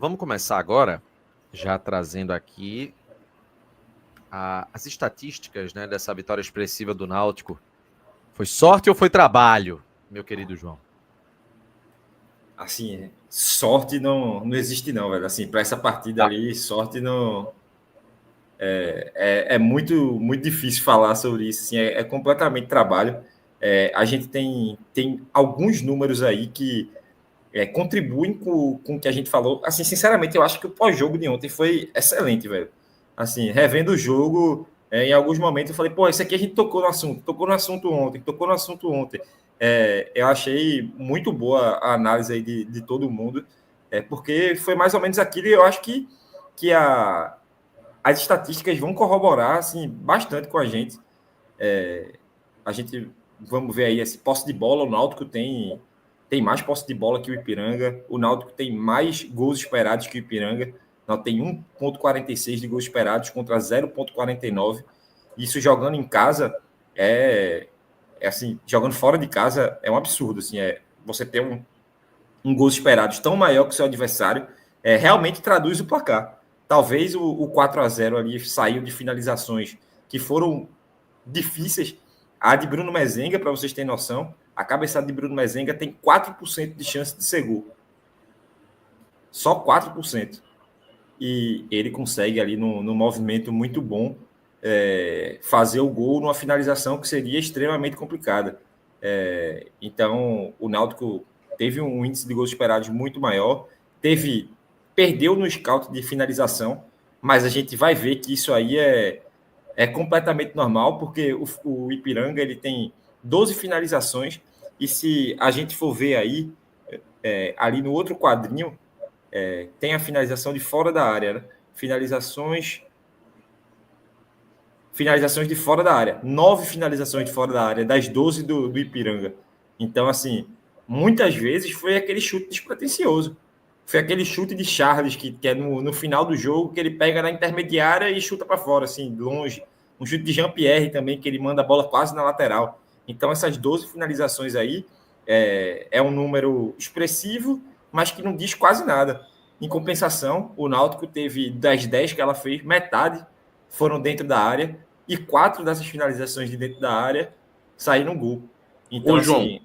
Vamos começar agora, já trazendo aqui as estatísticas, né, dessa vitória expressiva do Náutico. Foi sorte ou foi trabalho, meu querido João? Assim, sorte não existe não, velho. Assim, para essa partida Tá. ali, sorte não é muito difícil falar sobre isso. Assim, é completamente trabalho. A gente tem alguns números aí que contribuem com o que a gente falou. Assim, sinceramente, eu acho que o pós-jogo de ontem foi excelente, velho. Assim, revendo o jogo, em alguns momentos eu falei, pô, isso aqui a gente tocou no assunto ontem. Eu achei muito boa a análise aí de todo mundo, porque foi mais ou menos aquilo, e eu acho que as estatísticas vão corroborar assim, bastante com a gente. A gente, vamos ver aí, esse posse de bola, o Náutico tem mais posse de bola que o Ipiranga, o Náutico tem mais gols esperados que o Ipiranga, o Náutico tem 1,46 de gols esperados contra 0,49. Isso jogando em casa assim, jogando fora de casa é um absurdo, assim, você ter um gol esperado tão maior que o seu adversário, realmente traduz o placar. Talvez o 4-0 ali saiu de finalizações que foram difíceis. A de Bruno Mezenga, para vocês terem noção, a cabeçada de Bruno Mezenga tem 4% de chance de ser gol. Só 4%. E ele consegue ali no movimento muito bom fazer o gol numa finalização que seria extremamente complicada. Então, o Náutico teve um índice de gols esperados muito maior, perdeu no scout de finalização, mas a gente vai ver que isso aí é completamente normal, porque o Ipiranga ele tem 12 finalizações, e se a gente for ver aí, ali no outro quadrinho, tem a finalização de fora da área, né? Finalizações de fora da área. 9 finalizações de fora da área, das 12 do Ipiranga. Então, assim, muitas vezes foi aquele chute despretensioso. Foi aquele chute de Charles, que é no final do jogo, que ele pega na intermediária e chuta para fora, assim, longe. Um chute de Jean-Pierre também, que ele manda a bola quase na lateral. Então, essas 12 finalizações aí é um número expressivo, mas que não diz quase nada. Em compensação, o Náutico teve das 10 que ela fez, metade foram dentro da área, e 4 dessas finalizações de dentro da área saíram gol. Então, Ô, João, assim,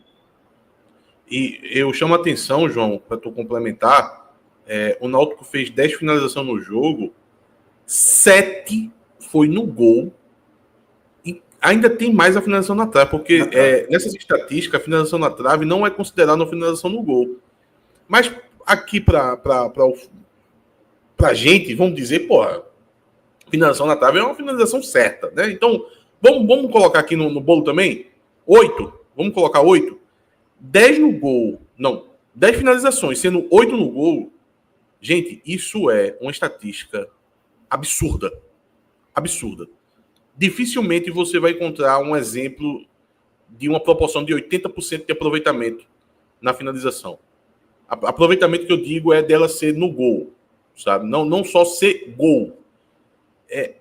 e eu chamo a atenção, João, para tu complementar, o Náutico fez 10 finalizações no jogo, 7 foi no gol, e ainda tem mais a finalização na trave, porque nessas estatísticas, a finalização na trave não é considerada uma finalização no gol. Mas aqui para a gente, vamos dizer, porra, finalização na trave é uma finalização certa, né? Então, vamos colocar aqui no bolo também? 8. Vamos colocar 8. 10 no gol. Não. 10 finalizações, sendo 8 no gol. Gente, isso é uma estatística absurda. Absurda. Dificilmente você vai encontrar um exemplo de uma proporção de 80% de aproveitamento na finalização. Aproveitamento que eu digo é dela ser no gol, sabe? Não só ser gol.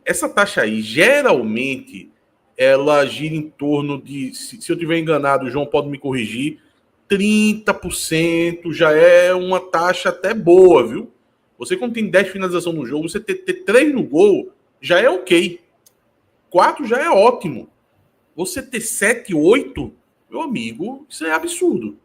Essa taxa aí, geralmente, ela gira em torno de, se eu estiver enganado, o João pode me corrigir, 30% já é uma taxa até boa, viu? Você, quando tem 10 finalizações no jogo, você ter 3 no gol já é ok. 4 já é ótimo. Você ter 7, 8, meu amigo, isso é absurdo.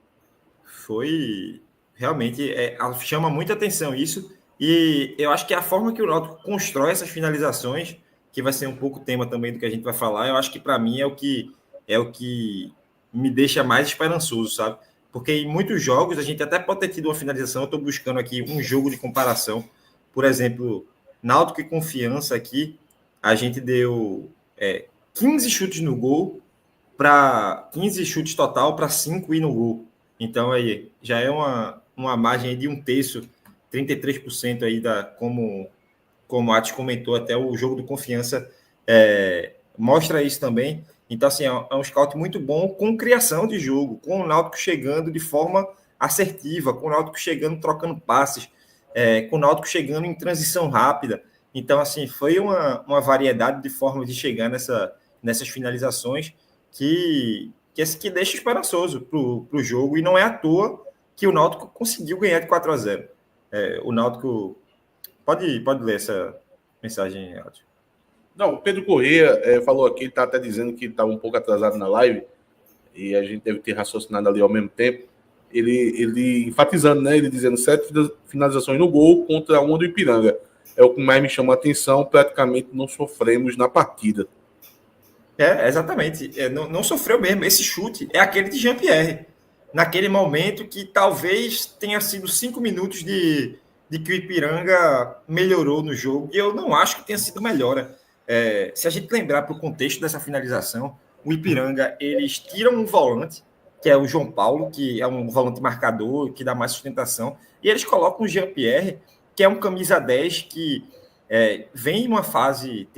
foi realmente chama muita atenção isso, e eu acho que a forma que o Náutico constrói essas finalizações, que vai ser um pouco tema também do que a gente vai falar, eu acho que para mim é o que me deixa mais esperançoso, sabe? Porque em muitos jogos a gente até pode ter tido uma finalização. Eu estou buscando aqui um jogo de comparação, por exemplo, Náutico e Confiança aqui, a gente deu 15 chutes no gol, para 15 chutes total para 5 ir no gol. Então aí já é uma margem de um terço, 33% aí como o Atos comentou, até o jogo do Confiança mostra isso também. Então, assim, é um scout muito bom com criação de jogo, com o Náutico chegando de forma assertiva, com o Náutico chegando trocando passes, com o Náutico chegando em transição rápida. Então, assim, foi uma variedade de formas de chegar nessas finalizações que deixa esperançoso para o jogo, e não é à toa que o Náutico conseguiu ganhar de 4-0. O Náutico... Pode ler essa mensagem, Áudio. Não, o Pedro Corrêa falou aqui, está até dizendo que está um pouco atrasado na live, e a gente deve ter raciocinado ali ao mesmo tempo. Ele enfatizando, né? Ele dizendo 7 finalizações no gol contra uma do Ipiranga. É o que mais me chama a atenção, praticamente não sofremos na partida. Exatamente. Não sofreu mesmo. Esse chute é aquele de Jean-Pierre. Naquele momento que talvez tenha sido 5 minutos de que o Ipiranga melhorou no jogo. E eu não acho que tenha sido melhora. Se a gente lembrar para o contexto dessa finalização, o Ipiranga, eles tiram um volante, que é o João Paulo, que é um volante marcador, que dá mais sustentação, e eles colocam o Jean-Pierre, que é um camisa 10 que vem em uma fase,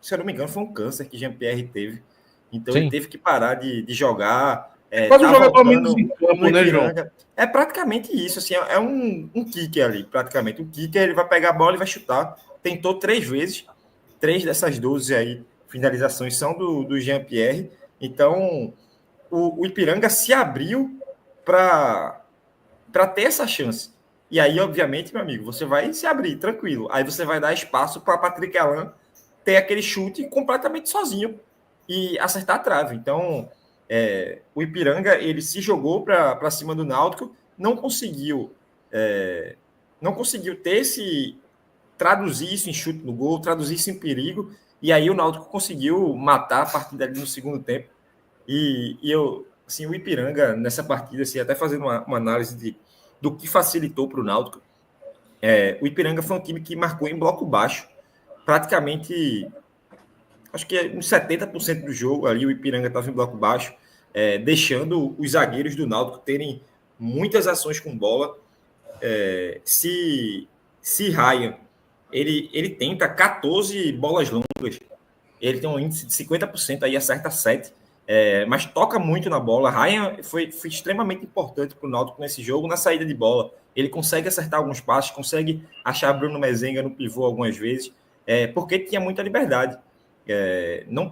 se eu não me engano, foi um câncer que Jean-Pierre teve, então ele teve que parar de jogar. Quase um jogador menos em campo, né, João? É praticamente isso, assim, é um kicker ali, praticamente. O kicker, ele vai pegar a bola e vai chutar. Tentou 3 vezes, 3 dessas 12 aí, finalizações são do Jean-Pierre. Então, o Ipiranga se abriu para ter essa chance. E aí, obviamente, meu amigo, você vai se abrir, tranquilo. Aí você vai dar espaço para Patrick Alain ter aquele chute completamente sozinho e acertar a trave. Então, o Ipiranga, ele se jogou para cima do Náutico, não conseguiu traduzir isso em chute no gol, traduzir isso em perigo, e aí o Náutico conseguiu matar a partida ali no segundo tempo. E eu, assim, o Ipiranga, nessa partida, assim, até fazendo uma análise do que facilitou para o Náutico, o Ipiranga foi um time que marcou em bloco baixo, praticamente, acho que uns 70% do jogo ali o Ipiranga estava em bloco baixo, deixando os zagueiros do Náutico terem muitas ações com bola. Se Ryan, ele tenta 14 bolas longas, ele tem um índice de 50%, aí acerta 7%, mas toca muito na bola. Ryan foi extremamente importante para o Náutico nesse jogo, na saída de bola. Ele consegue acertar alguns passes, consegue achar Bruno Mezenga no pivô algumas vezes, porque tinha muita liberdade.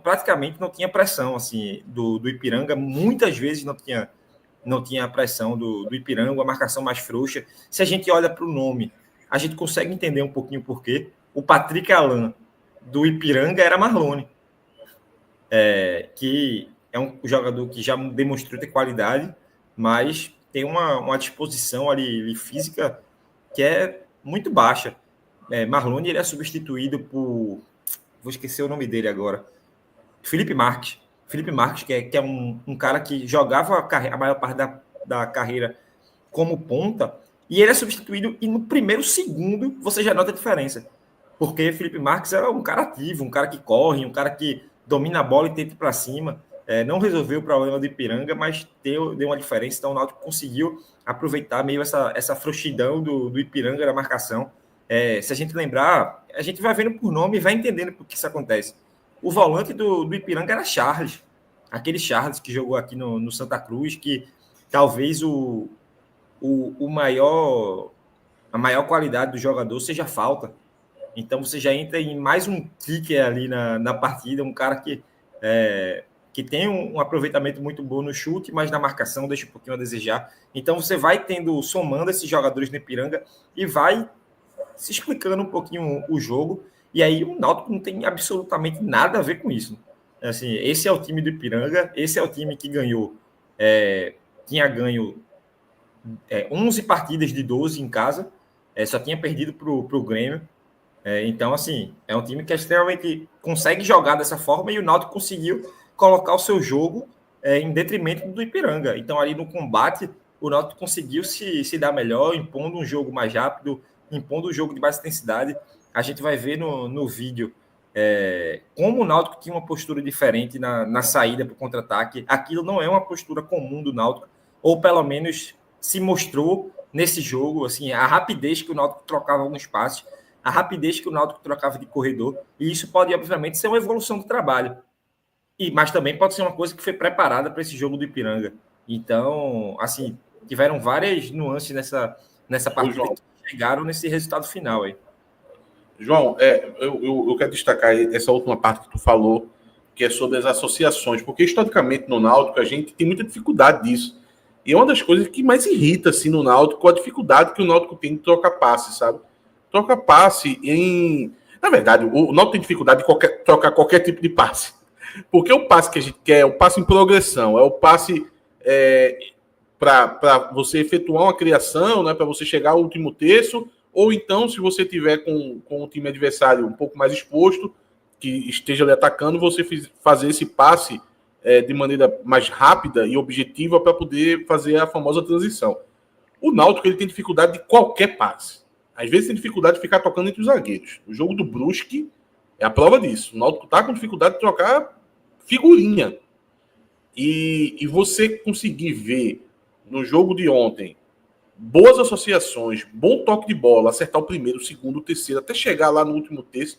Praticamente não tinha pressão assim, do Ipiranga, muitas vezes não tinha a pressão do Ipiranga, a marcação mais frouxa. Se a gente olha para o nome, a gente consegue entender um pouquinho por quê. O Patrick Alain do Ipiranga era Marlone, que é um jogador que já demonstrou ter qualidade, mas tem uma disposição ali física que é muito baixa. Marlone, ele é substituído por... Vou esquecer o nome dele agora. Felipe Marques. Felipe Marques, que é um cara que jogava a maior parte da carreira como ponta, e ele é substituído, e no primeiro segundo você já nota a diferença. Porque Felipe Marques é um cara ativo, um cara que corre, um cara que domina a bola e tenta ir para cima. Não resolveu o problema do Ipiranga, mas deu uma diferença. Então o Náutico conseguiu aproveitar meio essa frouxidão do Ipiranga na marcação. Se a gente lembrar, a gente vai vendo por nome e vai entendendo por que isso acontece. O volante do Ipiranga era Charles. Aquele Charles que jogou aqui no Santa Cruz, que talvez a maior qualidade do jogador seja a falta. Então você já entra em mais um kicker ali na partida, um cara que tem um aproveitamento muito bom no chute, mas na marcação deixa um pouquinho a desejar. Então você vai somando esses jogadores no Ipiranga e vai se explicando um pouquinho o jogo, e aí o Náutico não tem absolutamente nada a ver com isso. Assim, esse é o time do Ipiranga, esse é o time que ganhou, tinha ganho 11 partidas de 12 em casa, só tinha perdido para o Grêmio. Então, assim, é um time que extremamente consegue jogar dessa forma, e o Náutico conseguiu colocar o seu jogo em detrimento do Ipiranga. Então, ali no combate, o Náutico conseguiu se dar melhor, impondo um jogo mais rápido, impondo um jogo de mais intensidade. A gente vai ver no vídeo como o Náutico tinha uma postura diferente na saída para o contra-ataque. Aquilo não é uma postura comum do Náutico, ou pelo menos se mostrou nesse jogo, assim, a rapidez que o Náutico trocava alguns passes, a rapidez que o Náutico trocava de corredor, e isso pode, obviamente, ser uma evolução do trabalho. Mas também pode ser uma coisa que foi preparada para esse jogo do Ipiranga. Então, assim, tiveram várias nuances nessa partida que chegaram nesse resultado final aí. João, eu quero destacar essa última parte que tu falou, que é sobre as associações, porque historicamente no Náutico a gente tem muita dificuldade disso. E é uma das coisas que mais irrita assim, no Náutico, a dificuldade que o Náutico tem de trocar passe, sabe? Troca passe em... Na verdade, o Náutico tem dificuldade de trocar qualquer tipo de passe. Porque o passe que a gente quer é o passe em progressão, é o passe para você efetuar uma criação, né, para você chegar ao último terço, ou então, se você tiver com o time adversário um pouco mais exposto, que esteja ali atacando, você fazer esse passe de maneira mais rápida e objetiva para poder fazer a famosa transição. O Náutico ele tem dificuldade de qualquer passe. Às vezes tem dificuldade de ficar tocando entre os zagueiros. O jogo do Brusque é a prova disso. O Náutico está com dificuldade de trocar figurinha. E você conseguir ver no jogo de ontem boas associações, bom toque de bola, acertar o primeiro, o segundo, o terceiro, até chegar lá no último terço.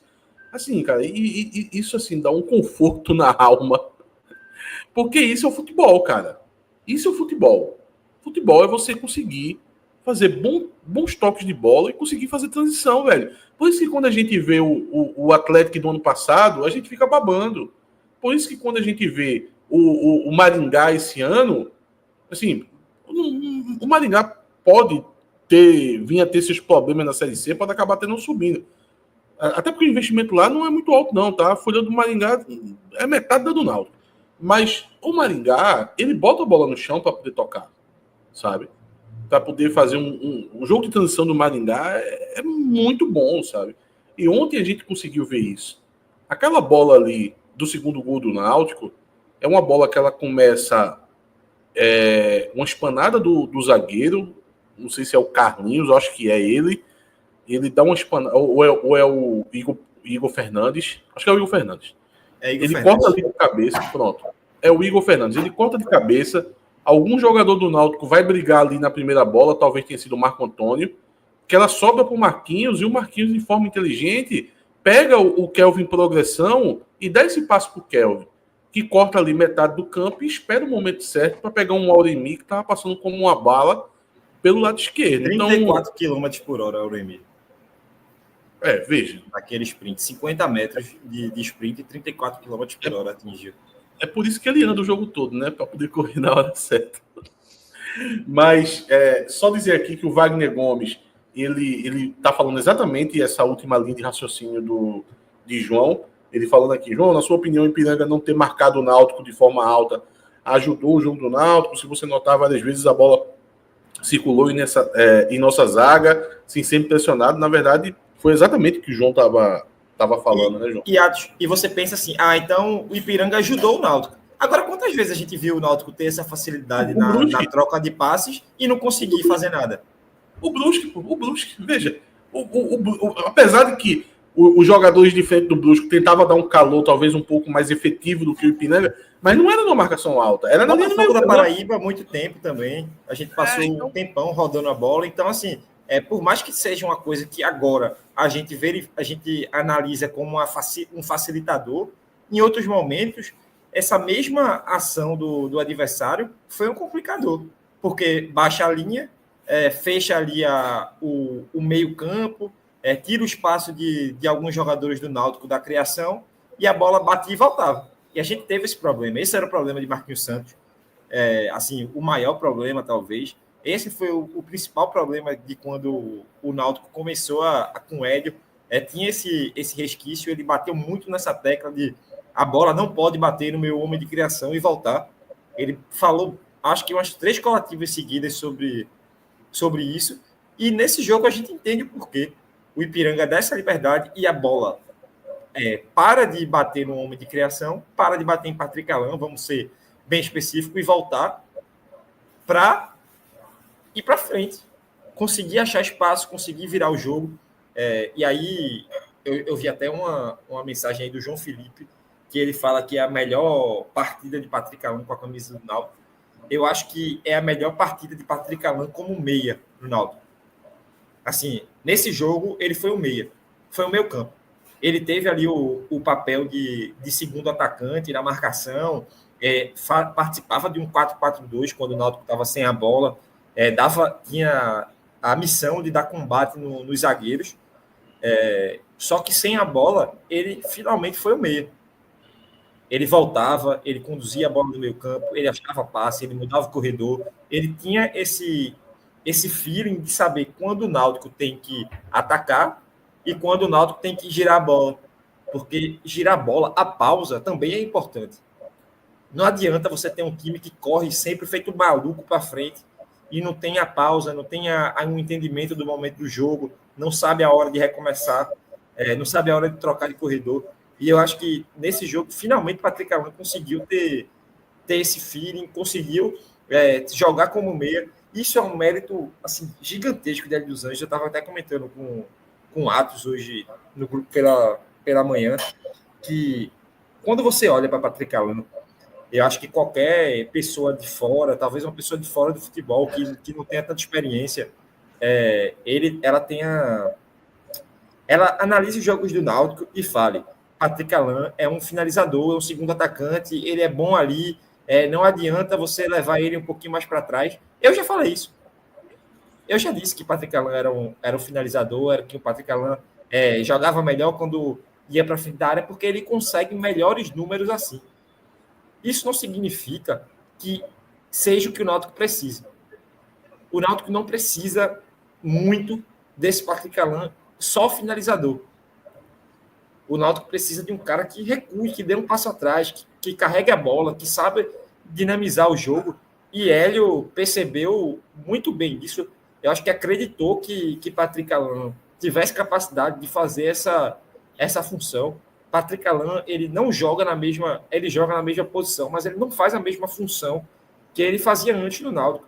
Assim, cara, isso assim dá um conforto na alma. Porque isso é o futebol, cara. Isso é o futebol. Futebol é você conseguir fazer bons toques de bola e conseguir fazer transição, velho. Por isso que quando a gente vê o Atlético do ano passado, a gente fica babando. Por isso que quando a gente vê o Maringá esse ano, assim, o Maringá pode vir a ter seus problemas na Série C, pode acabar tendo subindo. Até porque o investimento lá não é muito alto, não, tá? A folha do Maringá é metade da do Náutico. Mas o Maringá, ele bota a bola no chão para poder tocar, sabe? Para poder fazer um jogo de transição do Maringá é muito bom, sabe? E ontem a gente conseguiu ver isso. Aquela bola ali do segundo gol do Náutico é uma bola que ela começa uma espanada do zagueiro, não sei se é o Carlinhos, acho que é ele. Ele dá uma espanada, ou é o Igor Fernandes, acho que é o Igor Fernandes. Ele corta ali de cabeça, pronto. É o Igor Fernandes. Ele corta de cabeça. Algum jogador do Náutico vai brigar ali na primeira bola, talvez tenha sido o Marco Antônio, que ela sobra para o Marquinhos, e o Marquinhos, de forma inteligente, pega o Kelvin em progressão e dá esse passo para o Kelvin, que corta ali metade do campo e espera o momento certo para pegar um Auremi que estava passando como uma bala pelo lado esquerdo. 34 km por hora, Auremi. Veja. Aquele sprint, 50 metros de sprint e 34 km por hora atingiu. É por isso que ele anda o jogo todo, né? Para poder correr na hora certa. Mas só dizer aqui que o Wagner Gomes, ele tá falando exatamente essa última linha de raciocínio de João. Ele falando aqui, João, na sua opinião, o Ipiranga não ter marcado o Náutico de forma ajudou o jogo do Náutico? Se você notar, várias vezes a bola circulou em nossa zaga, sem ser pressionado. Na verdade, foi exatamente o que o João estava falando, né, João? E você pensa assim, então o Ipiranga ajudou o Náutico. Agora, quantas vezes a gente viu o Náutico ter essa facilidade na troca de passes e não conseguir fazer nada? O Brusque, veja, apesar de que os jogadores de frente do Brusque tentavam dar um calor talvez um pouco mais efetivo do que o Ipiranga, mas não era numa marcação alta, era na linha do meio da Paraíba há muito tempo também. A gente passou um tempão rodando a bola, então assim, por mais que seja uma coisa que agora a gente analisa como um facilitador, em outros momentos, essa mesma ação do adversário foi um complicador, porque baixa a linha, fecha ali o meio-campo, tira o espaço de alguns jogadores do Náutico da criação e a bola batia e voltava. E a gente teve esse problema. Esse era o problema de Marquinhos Santos. Assim, o maior problema, talvez. Esse foi o principal problema de quando o Náutico começou com o Hélio. Tinha esse resquício, ele bateu muito nessa tecla de a bola não pode bater no meu homem de criação e voltar. Ele falou, acho que umas 3 coletivas seguidas sobre isso. E nesse jogo a gente entende o porquê. O Ipiranga dá essa liberdade e a bola para de bater no homem de criação, para de bater em Patrick Alain, vamos ser bem específico, e voltar para ir para frente. Conseguir achar espaço, conseguir virar o jogo. E aí eu vi até uma mensagem aí do João Felipe, que ele fala que é a melhor partida de Patrick Alain com a camisa do Náutico. Eu acho que é a melhor partida de Patrick Alain como meia no Náutico. Assim, nesse jogo, ele foi o meia. Foi o meio campo. Ele teve ali o papel de segundo atacante na marcação, participava de um 4-4-2 quando o Náutico estava sem a bola, tinha a missão de dar combate nos zagueiros, só que sem a bola, ele finalmente foi o meia. Ele voltava, ele conduzia a bola no meio campo, ele achava passe, ele mudava o corredor, ele tinha esse feeling de saber quando o Náutico tem que atacar e quando o Náutico tem que girar a bola. Porque girar a bola, a pausa também é importante. Não adianta você ter um time que corre sempre feito maluco para frente e não tem a pausa, não tem um entendimento do momento do jogo, não sabe a hora de recomeçar, não sabe a hora de trocar de corredor. E eu acho que nesse jogo, finalmente, o Patrick Alan conseguiu ter esse feeling, conseguiu jogar como meia. Isso é um mérito assim, gigantesco de Hélio dos Anjos. Eu estava até comentando com o Atos hoje no grupo pela manhã, que quando você olha para Patrick Alan, eu acho que qualquer pessoa de fora, talvez uma pessoa de fora do futebol que não tenha tanta experiência, ela analise os jogos do Náutico e fale: Patrick Alan é um finalizador, é um segundo atacante, ele é bom ali, não adianta você levar ele um pouquinho mais para trás. Eu já falei isso. Eu já disse que Patrick Alan era um finalizador, que o Patrick Alan jogava melhor quando ia para frente da área, porque ele consegue melhores números assim. Isso não significa que seja o que o Náutico precisa. O Náutico não precisa muito desse Patrick Alan só finalizador. O Náutico precisa de um cara que recue, que dê um passo atrás, que carregue a bola, que sabe dinamizar o jogo. E Hélio percebeu muito bem isso. Eu acho que acreditou que Patrick Alan tivesse capacidade de fazer essa função. Patrick Alan, ele não joga ele joga na mesma posição, mas ele não faz a mesma função que ele fazia antes no Náutico.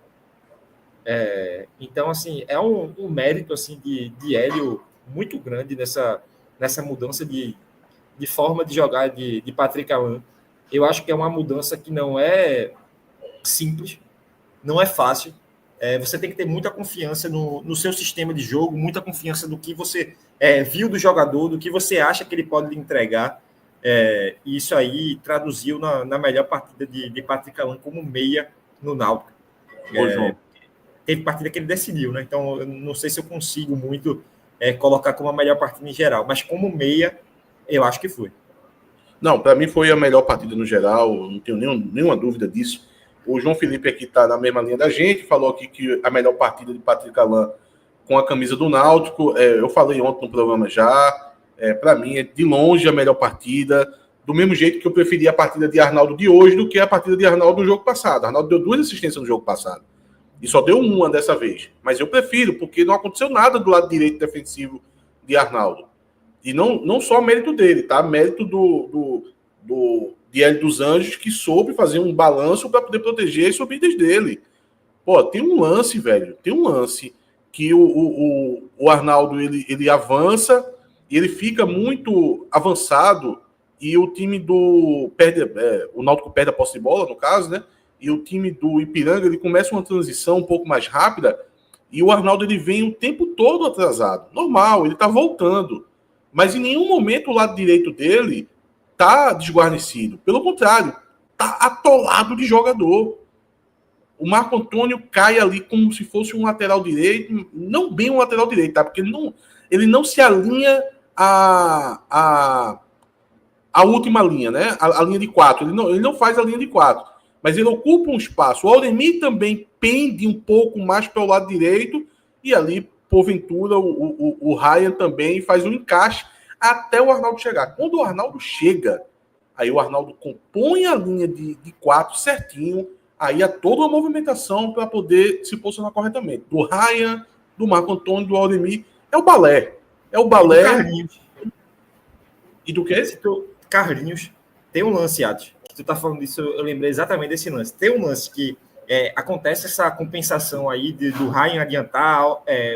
Então, assim, é um mérito assim, de Hélio muito grande nessa mudança de forma de jogar de Patrick Alan. Eu acho que é uma mudança que não é simples, não é fácil. Você tem que ter muita confiança no seu sistema de jogo, muita confiança do que você viu do jogador, do que você acha que ele pode lhe entregar. E isso aí traduziu na melhor partida de Patrick Alan como meia no Náutico. Teve partida que ele decidiu, né? Então, eu não sei se eu consigo muito colocar como a melhor partida em geral, mas como meia, eu acho que foi. Não, para mim foi a melhor partida no geral, não tenho nenhuma dúvida disso. O João Felipe aqui está na mesma linha da gente, falou aqui que a melhor partida de Patrick Alan com a camisa do Náutico, eu falei ontem no programa já, para mim é de longe a melhor partida, do mesmo jeito que eu preferi a partida de Arnaldo de hoje do que a partida de Arnaldo do jogo passado. Arnaldo deu 2 assistências no jogo passado, e só deu uma dessa vez, mas eu prefiro, porque não aconteceu nada do lado direito defensivo de Arnaldo. E não só mérito dele, tá? Mérito de Hélio dos Anjos, que soube fazer um balanço para poder proteger as subidas dele. Pô, tem um lance, velho. Tem um lance que o Arnaldo ele avança e ele fica muito avançado e o time o Náutico perde a posse de bola, no caso, né? E o time do Ipiranga ele começa uma transição um pouco mais rápida e o Arnaldo ele vem o tempo todo atrasado. Normal, ele tá voltando. Mas em nenhum momento o lado direito dele tá desguarnecido. Pelo contrário, tá atolado de jogador. O Marco Antônio cai ali como se fosse um lateral direito, não bem um lateral direito, tá? Porque ele não se alinha à última linha, né? A linha de 4. Ele não faz a linha de 4, mas ele ocupa um espaço. O Auremir também pende um pouco mais para o lado direito e ali porventura, o Ryan também faz um encaixe até o Arnaldo chegar. Quando o Arnaldo chega, aí o Arnaldo compõe a linha de 4 certinho, aí há toda uma movimentação para poder se posicionar corretamente. Do Ryan, do Marco Antônio, do Auremir, é o balé. É o balé. Carlinhos. E do quê? Carlinhos. Tem um lance, Atos, que tu tá falando disso, eu lembrei exatamente desse lance. Tem um lance que acontece essa compensação aí do Ryan adiantar,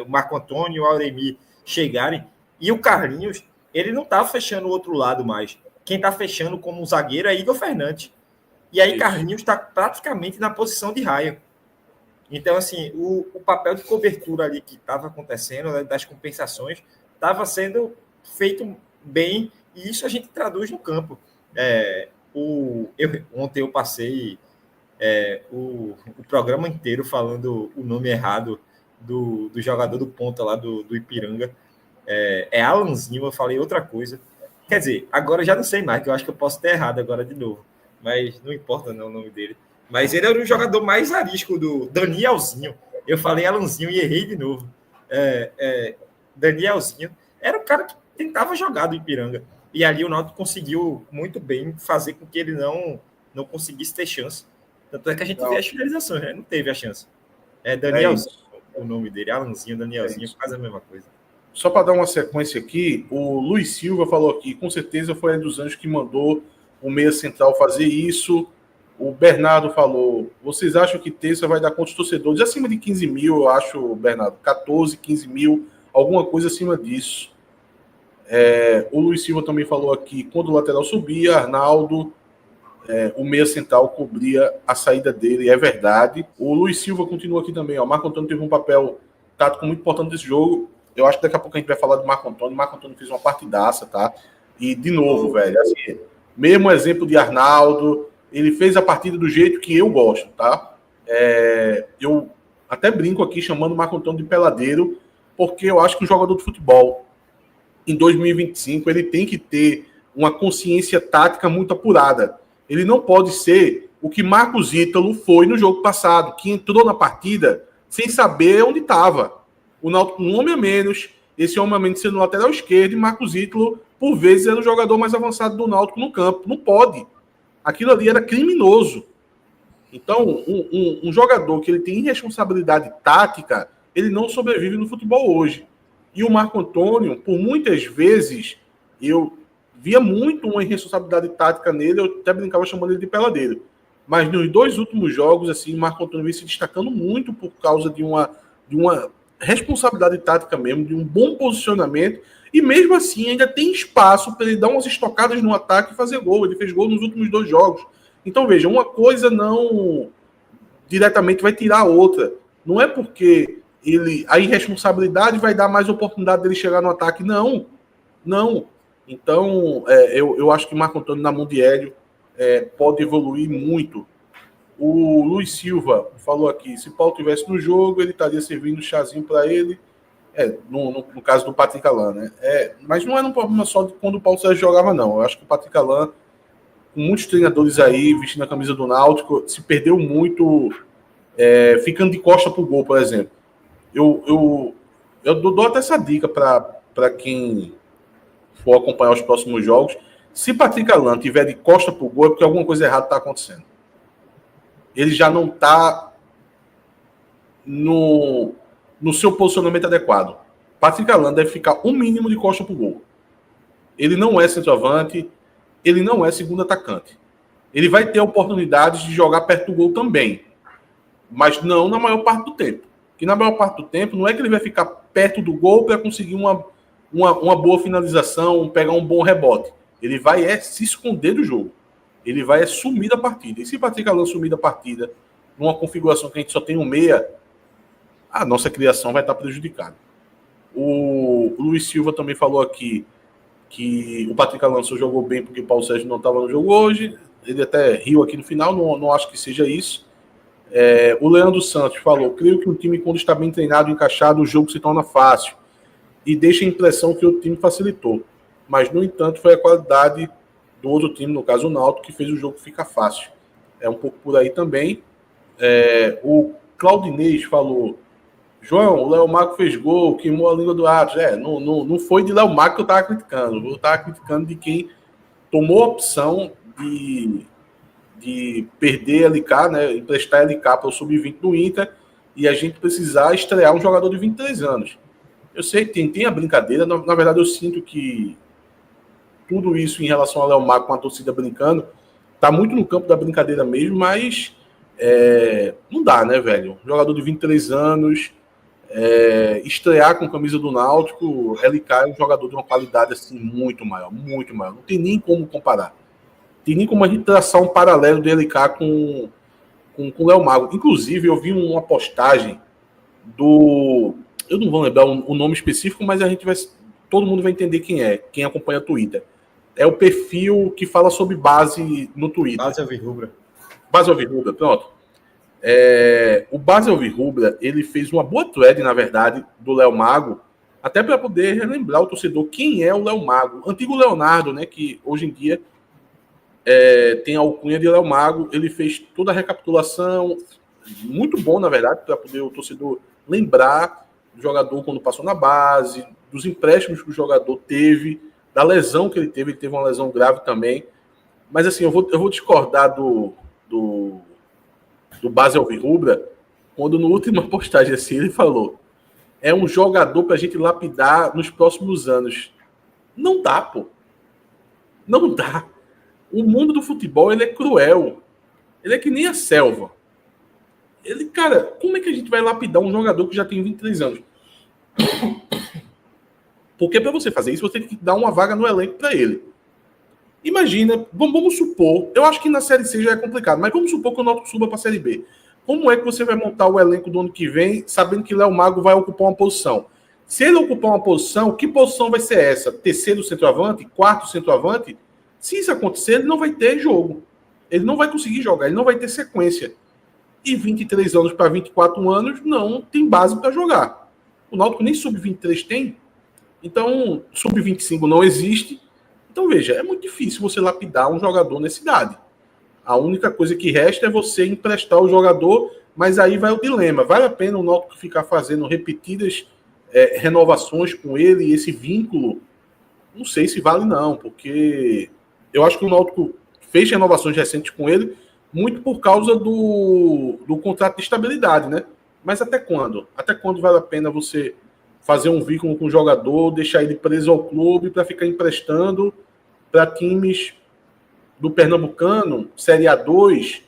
o Marco Antônio e o Auremir chegarem, e o Carlinhos, ele não tá fechando o outro lado mais. Quem tá fechando como um zagueiro é Igor Fernandes. E aí Carlinhos está praticamente na posição de Ryan. Então, assim, o papel de cobertura ali que estava acontecendo, né, das compensações, estava sendo feito bem, e isso a gente traduz no campo. Ontem eu passei o programa inteiro falando o nome errado do jogador do ponta lá do Ipiranga. Alanzinho, eu falei outra coisa. Quer dizer, agora eu já não sei mais, que eu acho que eu posso ter errado agora de novo. Mas não importa não o nome dele. Mas ele era o jogador mais arisco do Danielzinho. Eu falei Alanzinho e errei de novo. Danielzinho. Era o cara que tentava jogar do Ipiranga. E ali o Náutico conseguiu muito bem fazer com que ele não conseguisse ter chance. Tanto é que a gente vê as finalizações, né? Não teve a chance. Danielzinho, o nome dele, Alanzinho, Danielzinho, quase a mesma coisa. Só para dar uma sequência aqui, o Luiz Silva falou aqui, com certeza foi a dos Anjos que mandou o meia central fazer isso. O Bernardo falou, vocês acham que terça vai dar quantos torcedores? Acima de 15 mil, eu acho, Bernardo. 14, 15 mil, alguma coisa acima disso. O Luiz Silva também falou aqui, quando o lateral subia, Arnaldo, o meia central cobria a saída dele, é verdade. O Luiz Silva continua aqui também, ó. Marco Antônio teve um papel tático muito importante nesse jogo. Eu acho que daqui a pouco a gente vai falar do Marco Antônio. O Marco Antônio fez uma partidaça, tá? E, de novo, velho, assim, mesmo exemplo de Arnaldo, ele fez a partida do jeito que eu gosto, tá? Eu até brinco aqui chamando o Marco Antônio de peladeiro, porque eu acho que um jogador de futebol, em 2025, ele tem que ter uma consciência tática muito apurada. Ele não pode ser o que Marcos Ítalo foi no jogo passado, que entrou na partida sem saber onde estava. O Náutico um homem a menos, esse homem a menos sendo lateral esquerdo, e Marcos Ítalo, por vezes, era o jogador mais avançado do Náutico no campo. Não pode. Aquilo ali era criminoso. Então, um jogador que ele tem irresponsabilidade tática, ele não sobrevive no futebol hoje. E o Marco Antônio, por muitas vezes, eu via muito uma irresponsabilidade tática nele, eu até brincava chamando ele de peladeiro. Mas nos 2 últimos jogos, assim, o Marco Antônio vem se destacando muito por causa de uma responsabilidade tática mesmo, de um bom posicionamento, e mesmo assim ainda tem espaço para ele dar umas estocadas no ataque e fazer gol. Ele fez gol nos últimos 2 jogos. Então, veja, uma coisa não diretamente vai tirar a outra. Não é porque a irresponsabilidade vai dar mais oportunidade dele chegar no ataque. Não. Então, eu acho que Marco Antônio, na mão de Hélio, pode evoluir muito. O Luiz Silva falou aqui, se Paulo estivesse no jogo, ele estaria servindo chazinho para ele. No caso do Patrick Alain, né? Mas não era um problema só de quando o Paulo Sérgio jogava, não. Eu acho que o Patrick Alain, com muitos treinadores aí, vestindo a camisa do Náutico, se perdeu muito, ficando de costa pro gol, por exemplo. Eu dou até essa dica para quem for acompanhar os próximos jogos. Se Patrick Alain tiver de costa pro gol, é porque alguma coisa errada está acontecendo. Ele já não está no seu posicionamento adequado. Patrick Alain deve ficar um mínimo de costa pro gol. Ele não é centroavante, ele não é segundo atacante. Ele vai ter oportunidades de jogar perto do gol também, mas não na maior parte do tempo. Que na maior parte do tempo não é que ele vai ficar perto do gol para conseguir uma boa finalização, pegar um bom rebote. Ele vai se esconder do jogo. Ele vai sumir da partida. E se Patrick Alain sumir da partida, numa configuração que a gente só tem um meia, a nossa criação vai estar prejudicada. O Luiz Silva também falou aqui que o Patrick Alain só jogou bem porque o Paulo Sérgio não estava no jogo hoje. Ele até riu aqui no final, não acho que seja isso. O Leandro Santos falou, creio que um time, quando está bem treinado e encaixado, o jogo se torna fácil e deixa a impressão que o time facilitou. Mas, no entanto, foi a qualidade do outro time, no caso o Náutico, que fez o jogo ficar fácil. É um pouco por aí também. O Claudinês falou, João, o Léo Marco fez gol, queimou a língua do Atos. Não foi de Léo Marco que eu estava criticando. Eu estava criticando de quem tomou a opção de perder LK, né, emprestar LK para o Sub-20 do Inter, e a gente precisar estrear um jogador de 23 anos. Eu sei que tem a brincadeira, na verdade eu sinto que tudo isso em relação ao Léo Marco com a torcida brincando, tá muito no campo da brincadeira mesmo, mas não dá, né, velho? Um jogador de 23 anos, estrear com camisa do Náutico, LK é um jogador de uma qualidade assim muito maior, muito maior. Não tem nem como comparar. Tem nem como a gente traçar um paralelo do LK com o Léo Mago. Inclusive, eu vi uma postagem do... Eu não vou lembrar o nome específico, mas todo mundo vai entender quem acompanha o Twitter. É o perfil que fala sobre base no Twitter. Base Alvirrubra. Base Alvirrubra, pronto. O Base Alvirrubra, ele fez uma boa thread, na verdade, do Léo Mago, até para poder relembrar o torcedor quem é o Léo Mago. Antigo Leonardo, né, que hoje em dia tem a alcunha de Léo Mago. Ele fez toda a recapitulação, muito bom, na verdade, para poder o torcedor lembrar do jogador quando passou na base, dos empréstimos que o jogador teve, da lesão que ele teve uma lesão grave também. Mas assim, eu vou discordar do Base Alvirrubra, quando na última postagem assim, ele falou: é um jogador para a gente lapidar nos próximos anos. Não dá, pô. Não dá. O mundo do futebol, ele é cruel. Ele é que nem a selva. Cara, como é que a gente vai lapidar um jogador que já tem 23 anos? Porque para você fazer isso, você tem que dar uma vaga no elenco para ele. Imagina, vamos supor, eu acho que na Série C já é complicado, mas vamos supor que o Náutico suba para a Série B. Como é que você vai montar o elenco do ano que vem, sabendo que Léo Mago vai ocupar uma posição? Se ele ocupar uma posição, que posição vai ser essa? Terceiro centroavante? Quarto centroavante? Se isso acontecer, ele não vai ter jogo. Ele não vai conseguir jogar, ele não vai ter sequência. E 23 anos para 24 anos, não tem base para jogar. O Náutico nem sub-23 tem. Então, sub-25 não existe. Então, veja, é muito difícil você lapidar um jogador nessa idade. A única coisa que resta é você emprestar o jogador, mas aí vai o dilema. Vale a pena o Náutico ficar fazendo repetidas renovações com ele e esse vínculo? Não sei se vale não, porque eu acho que o Náutico fez renovações recentes com ele muito por causa do contrato de estabilidade, né? Mas até quando? Até quando vale a pena você fazer um vínculo com o jogador, deixar ele preso ao clube para ficar emprestando para times do Pernambucano, Série A2?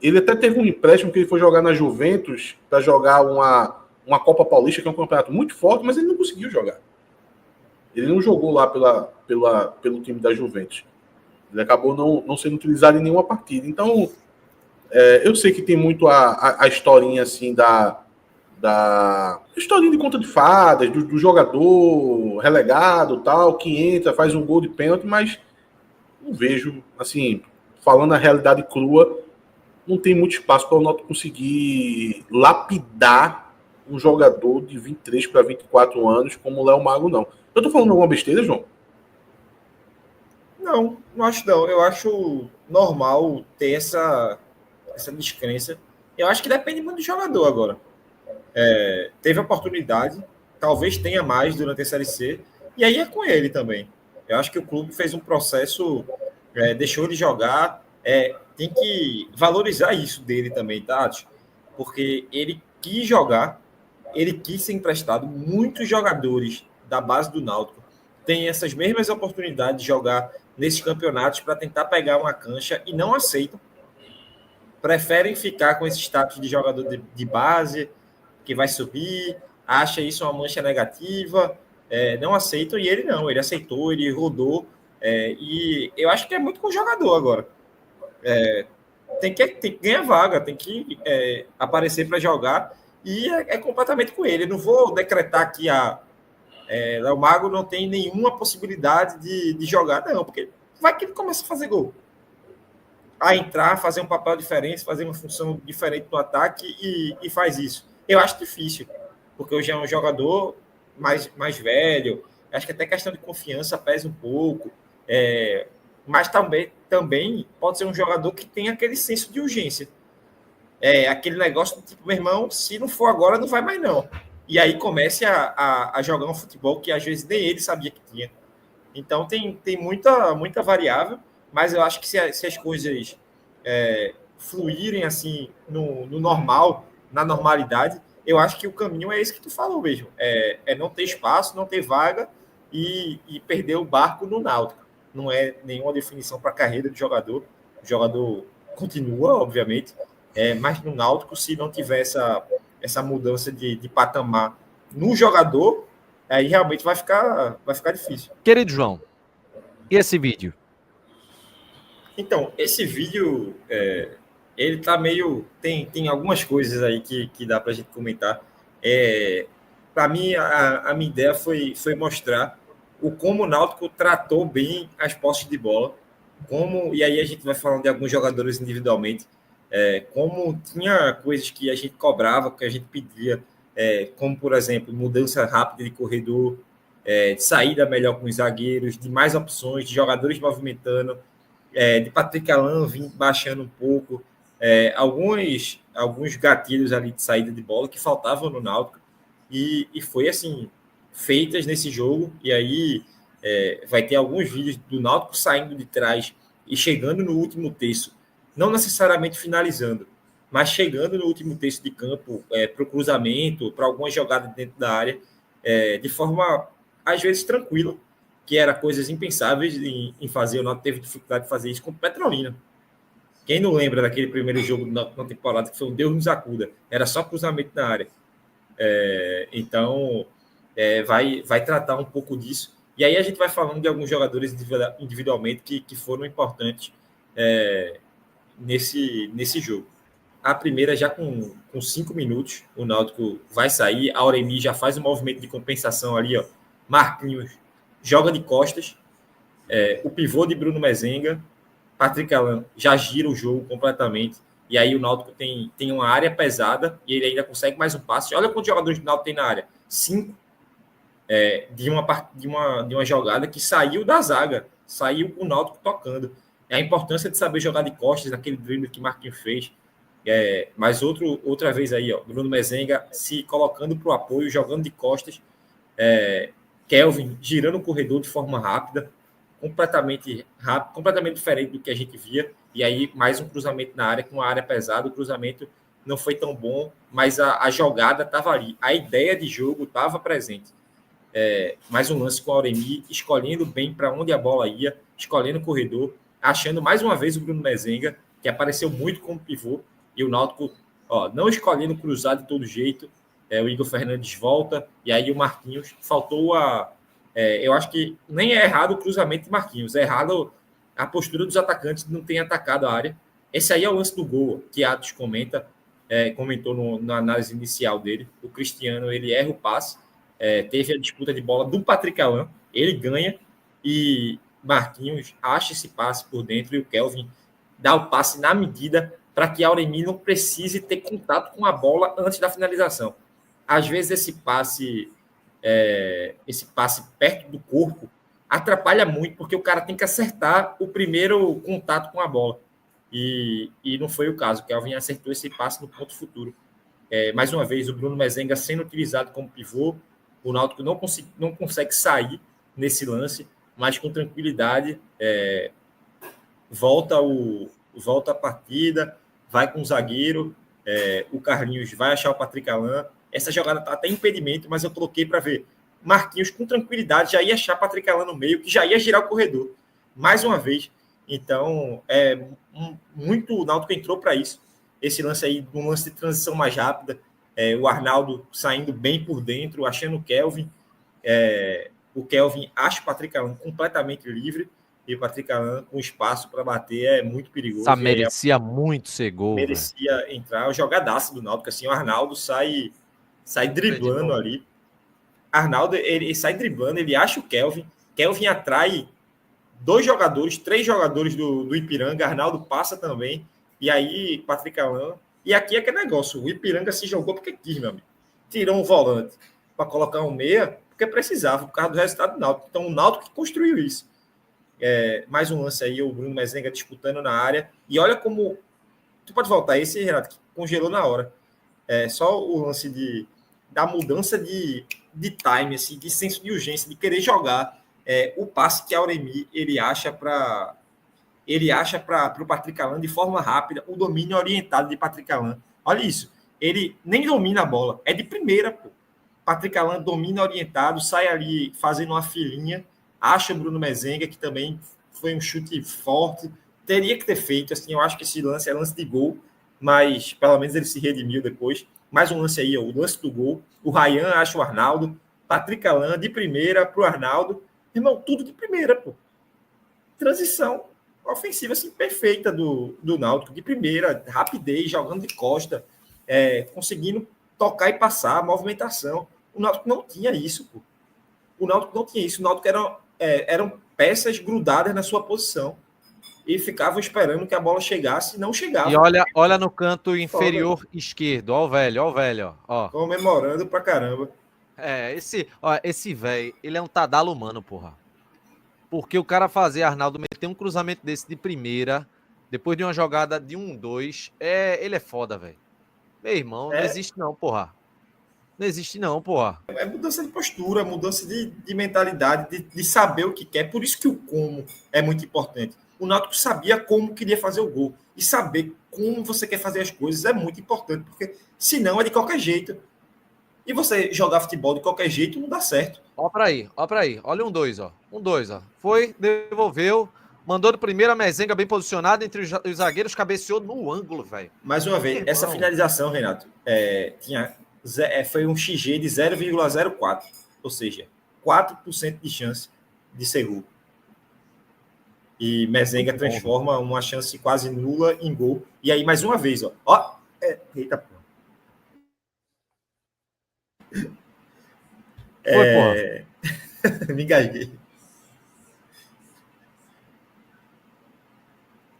Ele até teve um empréstimo que ele foi jogar na Juventus para jogar uma Copa Paulista, que é um campeonato muito forte, mas ele não conseguiu jogar. Ele não jogou lá pelo time da Juventus. Ele acabou não sendo utilizado em nenhuma partida. Então, eu sei que tem muito a historinha assim da historinha de conta de fadas, do jogador relegado, tal, que entra, faz um gol de pênalti, mas não vejo, assim, falando a realidade crua, não tem muito espaço para o Náutico conseguir lapidar um jogador de 23 para 24 anos como o Léo Mago, não. Eu tô falando alguma besteira, João? Não acho não. Eu acho normal ter essa descrença. Eu acho que depende muito do jogador agora. Teve oportunidade, talvez tenha mais durante a Série C, e aí é com ele também. Eu acho que o clube fez um processo, deixou ele jogar, tem que valorizar isso dele também, tá? Porque ele quis jogar, ele quis ser emprestado. Muitos jogadores da base do Náutico têm essas mesmas oportunidades de jogar nesses campeonatos para tentar pegar uma cancha e não aceitam. Preferem ficar com esse status de jogador de base, que vai subir, acha isso uma mancha negativa, não aceitam, e ele não, ele aceitou, ele rodou, e eu acho que é muito com o jogador agora. Tem que ganhar vaga, tem que aparecer para jogar, e é completamente com ele. Eu não vou decretar que Léo Mago não tem nenhuma possibilidade de jogar, não, porque vai que ele começa a fazer gol. A entrar, fazer um papel diferente, fazer uma função diferente no ataque e faz isso. Eu acho difícil, porque hoje é um jogador mais velho, acho que até questão de confiança pesa um pouco, mas também pode ser um jogador que tem aquele senso de urgência. Aquele negócio, tipo, meu irmão, se não for agora, não vai mais não. E aí comece a jogar um futebol que às vezes nem ele sabia que tinha. Então tem muita variável, mas eu acho que se as coisas fluírem assim no normal, na normalidade, eu acho que o caminho é esse que tu falou mesmo. Não ter espaço, não ter vaga e perder o barco no Náutico. Não é nenhuma definição para a carreira do jogador. O jogador continua, obviamente, mas no Náutico, se não tiver essa mudança de patamar no jogador, aí realmente vai ficar difícil. Querido João, e esse vídeo? Então, esse vídeo, ele tá meio... Tem algumas coisas aí que dá para a gente comentar. Para mim, a minha ideia foi mostrar como o Náutico tratou bem as posses de bola, e aí a gente vai falando de alguns jogadores individualmente, como tinha coisas que a gente cobrava, que a gente pedia, como, por exemplo, mudança rápida de corredor, de saída melhor com os zagueiros, de mais opções, de jogadores movimentando, de Patrick Alan vir baixando um pouco, alguns gatilhos ali de saída de bola que faltavam no Náutico, e foi assim, feitas nesse jogo, e aí vai ter alguns vídeos do Náutico saindo de trás e chegando no último terço, não necessariamente finalizando, mas chegando no último terço de campo, para o cruzamento, para algumas jogadas dentro da área, de forma, às vezes, tranquila, que era coisas impensáveis em fazer. O Náutico teve dificuldade de fazer isso com o Petrolina. Quem não lembra daquele primeiro jogo na temporada, que foi um Deus nos acuda, era só cruzamento na área. Então, vai tratar um pouco disso. E aí a gente vai falando de alguns jogadores individualmente que foram importantes nesse jogo. A primeira, já com 5 minutos, o Náutico vai sair, a Auremi já faz um movimento de compensação ali, ó. Marquinhos joga de costas, o pivô de Bruno Mezenga, Patrick Alan já gira o jogo completamente, e aí o Náutico tem uma área pesada, e ele ainda consegue mais um passe. Olha quantos jogadores do Náutico tem na área, 5, de uma jogada que saiu da zaga, saiu com o Náutico tocando. A importância de saber jogar de costas, naquele drible que Marquinhos fez. Mas outra vez aí, ó, Bruno Mezenga se colocando para o apoio, jogando de costas, Kelvin girando o corredor de forma rápida, completamente diferente do que a gente via, e aí mais um cruzamento na área, com uma área pesada. O cruzamento não foi tão bom, mas a jogada estava ali, a ideia de jogo estava presente. Mais um lance com o Auremi, escolhendo bem para onde a bola ia, escolhendo o corredor, achando mais uma vez o Bruno Mezenga, que apareceu muito como pivô, e o Náutico não escolhendo cruzar de todo jeito. O Igor Fernandes volta, e aí o Marquinhos faltou eu acho que nem é errado o cruzamento de Marquinhos, é errado a postura dos atacantes de não ter atacado a área. Esse aí é o lance do gol, que Atos comentou na análise inicial dele. O Cristiano, ele erra o passe, teve a disputa de bola do Patrick Alan, ele ganha, e Marquinhos acha esse passe por dentro, e o Kelvin dá o passe na medida para que Auremi não precise ter contato com a bola antes da finalização. Às vezes esse passe perto do corpo atrapalha muito, porque o cara tem que acertar o primeiro contato com a bola. E não foi o caso. O Kelvin acertou esse passe no ponto futuro. Mais uma vez, o Bruno Mezenga sendo utilizado como pivô. O Náutico não consegue sair nesse lance, mas com tranquilidade volta a partida, vai com o zagueiro, o Carlinhos vai achar o Patrick Alan. Essa jogada está até impedimento, mas eu coloquei para ver. Marquinhos, com tranquilidade, já ia achar Patrick Alan no meio, que já ia girar o corredor. Mais uma vez. Então, muito o Náutico entrou para isso. Esse lance aí, um lance de transição mais rápida. O Arnaldo saindo bem por dentro, achando o Kelvin. O Kelvin acha o Patrick Alan completamente livre. E o Patrick Alan com espaço para bater é muito perigoso. Merecia muito ser gol. Merecia entrar. O jogadaço do Náutico, assim, o Arnaldo sai driblando ali. Arnaldo, ele sai driblando, ele acha o Kelvin. Kelvin atrai 3 jogadores do Ipiranga. Arnaldo passa também. E aí, Patrick Alan. E aqui é aquele negócio: o Ipiranga se jogou porque quis, meu amigo. Tirou um volante para colocar um meia, porque precisava, por causa do resultado do Náutico. Então, o Náutico que construiu isso. Mais um lance aí, o Bruno Mezenga disputando na área. E olha como. Tu pode voltar esse, Renato, que congelou na hora. Só o lance da mudança de time, assim, de senso de urgência, de querer jogar. O passe que a Auremi ele acha para o Patrick Alan de forma rápida, o domínio orientado de Patrick Alan. Olha isso, ele nem domina a bola, é de primeira, pô. Patrick Alan domina orientado, sai ali fazendo uma filinha, acha o Bruno Mezenga, que também foi um chute forte, teria que ter feito, assim, eu acho que esse lance é lance de gol, mas pelo menos ele se redimiu depois. Mais um lance aí, o lance do gol, o Ryan acha o Arnaldo, Patrick Alan de primeira para o Arnaldo, irmão, tudo de primeira, pô. Transição ofensiva, assim, perfeita do Náutico, de primeira, rapidez, jogando de costa, conseguindo tocar e passar, movimentação. O Náutico não tinha isso, pô. O Náutico eram peças grudadas na sua posição. e ficavam esperando que a bola chegasse e não chegava. E olha no canto inferior esquerdo, ó o velho, ó. Comemorando pra caramba. Esse velho, ele é um tadalo humano, porra. Porque o cara fazer, Arnaldo, meter um cruzamento desse de primeira, depois de uma jogada de 1-2, ele é foda, velho. Meu irmão, não existe não, porra. Não existe não, porra. É mudança de postura, mudança de mentalidade, de saber o que quer. Por isso que o como é muito importante. O Náutico sabia como queria fazer o gol. E saber como você quer fazer as coisas é muito importante, porque senão é de qualquer jeito. E você jogar futebol de qualquer jeito não dá certo. Ó pra aí. Olha 1-2, ó. 1-2, ó. Foi, devolveu, mandou de primeira, Mezenga bem posicionado entre os zagueiros, cabeceou no ângulo, velho. Mais uma vez, essa finalização, Renato, foi um XG de 0,04. Ou seja, 4% de chance de ser gol. E Mezenga transforma uma chance quase nula em gol. E aí, mais uma vez, ó. Eita, porra. Foi, porra. Me engasguei.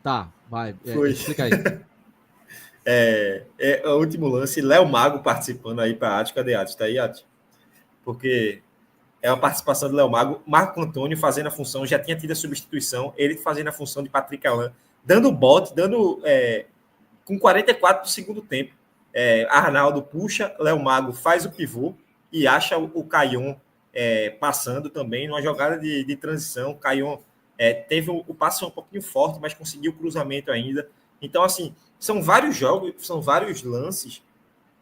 Tá, vai. Explica aí. O último lance, Léo Mago participando aí para a Atos. Cadê a Atos? Tá aí, Atos? Porque é uma participação do Léo Mago. Marco Antônio fazendo a função, já tinha tido a substituição, ele fazendo a função de Patrick Alain, dando bote, com 44 do segundo tempo. Arnaldo puxa, Léo Mago faz o pivô e acha o Caion passando também numa jogada de transição. O Caion teve o passe um pouquinho forte, mas conseguiu o cruzamento ainda. Então, assim, são vários jogos, são vários lances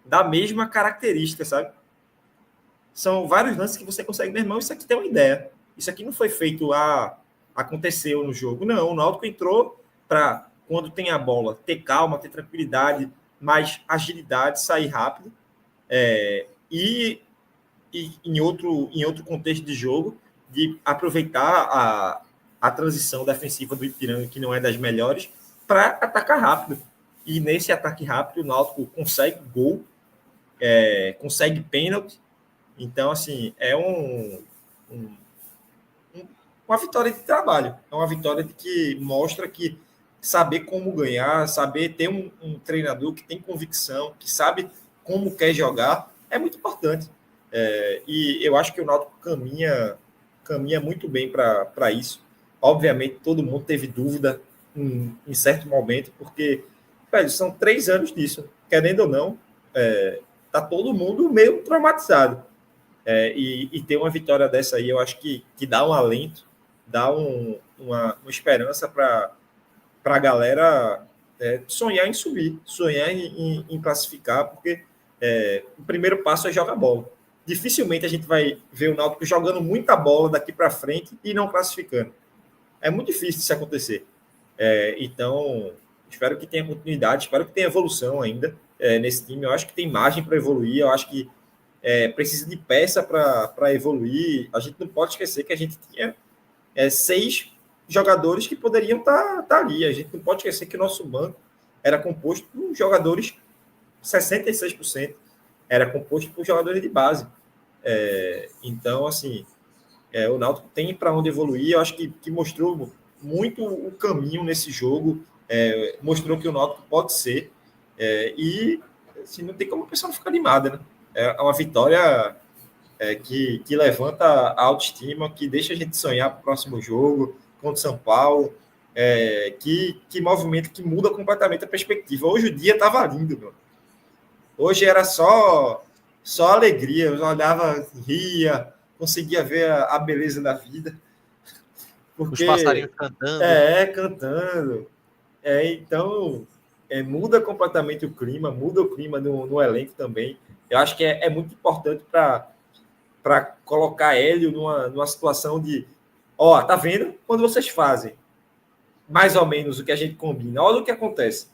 da mesma característica, sabe? São vários lances que você consegue, meu irmão, isso aqui tem uma ideia. Isso aqui não foi feito aconteceu no jogo. Não, o Náutico entrou para, quando tem a bola, ter calma, ter tranquilidade, mais agilidade, sair rápido. E em outro contexto de jogo, de aproveitar a transição defensiva do Ipiranga, que não é das melhores, para atacar rápido. E nesse ataque rápido, o Náutico consegue gol, consegue pênalti. Então, assim, é uma vitória de trabalho. É uma vitória que mostra que saber como ganhar, saber ter um treinador que tem convicção, que sabe como quer jogar, é muito importante. E eu acho que o Náutico caminha muito bem para isso. Obviamente, todo mundo teve dúvida em certo momento, porque são 3 anos disso. Querendo ou não, tá todo mundo meio traumatizado. E ter uma vitória dessa aí, eu acho que dá um alento, dá uma esperança para a galera sonhar em subir, sonhar em classificar, porque o primeiro passo é jogar bola. Dificilmente a gente vai ver o Náutico jogando muita bola daqui para frente e não classificando. É muito difícil isso acontecer. Então, espero que tenha continuidade, espero que tenha evolução ainda nesse time. Eu acho que tem margem para evoluir, eu acho que precisa de peça para evoluir. A gente não pode esquecer que a gente tinha 6 jogadores que poderiam estar ali. A gente não pode esquecer que o nosso banco era composto por jogadores 66%. Era composto por jogadores de base. Então, assim, o Náutico tem para onde evoluir. Eu acho que mostrou muito o caminho nesse jogo. Mostrou que o Náutico pode ser. E assim, não tem como a pessoa não ficar animada, né? É uma vitória que levanta a autoestima, que deixa a gente sonhar para o próximo jogo contra o São Paulo, que movimento que muda completamente a perspectiva. Hoje o dia estava lindo, meu. Hoje era só alegria. Eu olhava, ria, conseguia ver a beleza da vida. Porque, os passarinhos cantando. Cantando. Então, muda completamente o clima, muda o clima no elenco também. Eu acho que é muito importante para colocar Hélio numa situação de tá vendo? Quando vocês fazem mais ou menos o que a gente combina, olha o que acontece.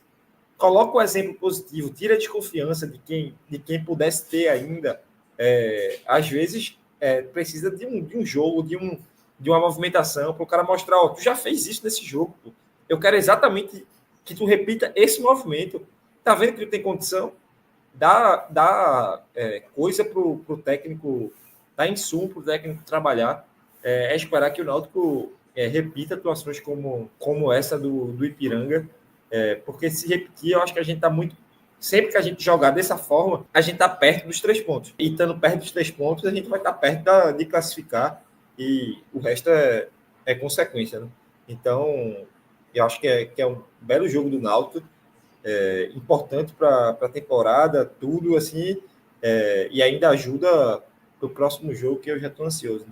Coloca o exemplo positivo, tira a desconfiança de quem pudesse ter ainda. Às vezes, precisa de um jogo, de uma movimentação, para o cara mostrar, tu já fez isso nesse jogo, pô. Eu quero exatamente que tu repita esse movimento. Tá vendo que tu tem condição? Dá coisa para o técnico, dá insumo para o técnico trabalhar. Esperar que o Náutico repita atuações como essa do Ipiranga, porque se repetir, eu acho que a gente está muito. Sempre que a gente jogar dessa forma, a gente está perto dos 3 pontos. E estando perto dos 3 pontos, a gente vai estar perto de classificar e o resto é consequência. Né? Então, eu acho que é um belo jogo do Náutico, importante para a temporada, tudo assim, e ainda ajuda para o próximo jogo, que eu já estou ansioso. Né?